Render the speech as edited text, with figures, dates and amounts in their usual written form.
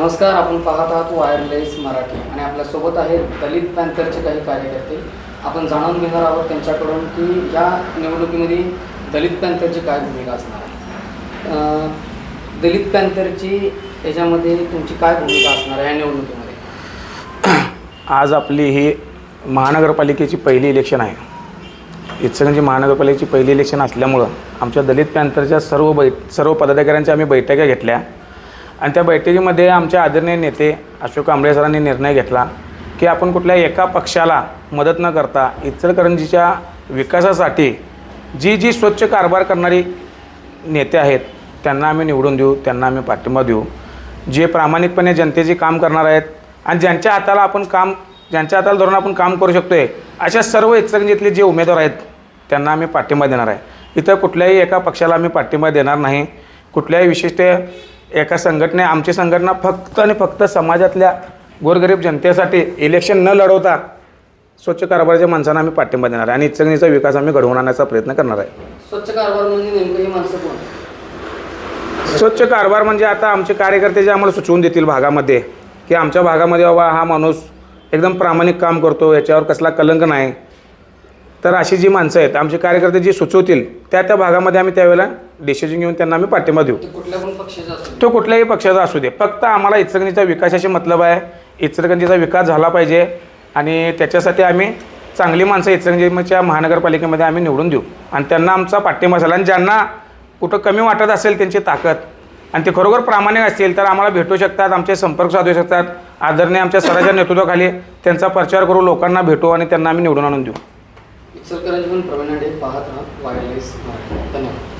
नमस्कार, आपण पाहत आहात वायरलेस मराठी आणि आपल्यासोबत आहेत दलित पॅंथरचे काही कार्यकर्ते. आपण जाणून घेणार आहोत त्यांच्याकडून की या निवडणुकीमध्ये दलित पॅंथरची काय भूमिका असणार आहे. दलित पॅंथरची याच्यामध्ये तुमची काय भूमिका असणार आहे या निवडणुकीमध्ये? आज आपली ही महानगरपालिकेची पहिली इलेक्शन आहे. इचलकरंजी महानगरपालिकेची पहिली इलेक्शन असल्यामुळं आमच्या दलित पॅंथरच्या सर्व पदाधिकाऱ्यांच्या आम्ही बैठका घेतल्या आणि त्या बैठकीमध्ये आमच्या आदरणीय नेते अशोक कांबळे सरांनी निर्णय घेतला की आपण कुठल्या एका पक्षाला मदत न करता इचलकरंजीच्या विकासासाठी जी स्वच्छ कारभार करणारी नेते आहेत त्यांना आम्ही निवडून देऊ, त्यांना आम्ही पाठिंबा देऊ. जे प्रामाणिकपणे जनतेचे काम करणार आहेत आणि ज्यांच्या हाताला धरून आपण काम करू शकतो आहे अशा सर्व इचलकरंजीतले जे उमेदवार आहेत त्यांना आम्ही पाठिंबा देणार आहे. इथं कुठल्याही एका पक्षाला आम्ही पाठिंबा देणार नाही. कुठल्याही विशिष्ट एका आमची संघटना फक्त आणि फक्त समाजातल्या गोरगरीब जनतेसाठी इलेक्शन न लढवता स्वच्छ कारभाराच्या माणसांना आम्ही पाठिंबा देणार आहे आणि इचलकरंजीचा विकास आम्ही घडवून आणण्याचा प्रयत्न करणार आहे. स्वच्छ कारभार म्हणजे नेमकं ही माणसं कोण? स्वच्छ कारभार म्हणजे आता आमचे कार्यकर्ते जे आम्हाला सुचवून देतील भागामध्ये की आमच्या भागामध्ये बाबा हा माणूस एकदम प्रामाणिक काम करतो, याच्यावर कसला कलंक नाही, तर अशी जी माणसं आहेत आमचे कार्यकर्ते जी सुचवतील त्या भागामध्ये आम्ही त्यावेळेला डिसिजन घेऊन त्यांना आम्ही पाठिंबा देऊ. तो कुठल्याही पक्षाचा असू दे, फक्त आम्हाला इचलकरंजीचा विकासाशी मतलब आहे. इचलकरंजीचा विकास झाला पाहिजे आणि त्याच्यासाठी आम्ही चांगली माणसं इचलकरंजीच्या महानगरपालिकेमध्ये आम्ही निवडून देऊ आणि त्यांना आमचा पाठिंबा असेल. आणि ज्यांना कुठं कमी वाटत असेल त्यांची ताकद आणि ते खरोखर प्रामाणिक असतील तर आम्हाला भेटू शकतात, आमचे संपर्क साधू शकतात. आदरणीय आमच्या सराच्या नेतृत्वाखाली त्यांचा प्रचार करू, लोकांना भेटू आणि त्यांना आम्ही निवडून आणून देऊ. इचलकरंजीहून प्रवीण पाहत राहा वायरलेस मराठी. धन्यवाद.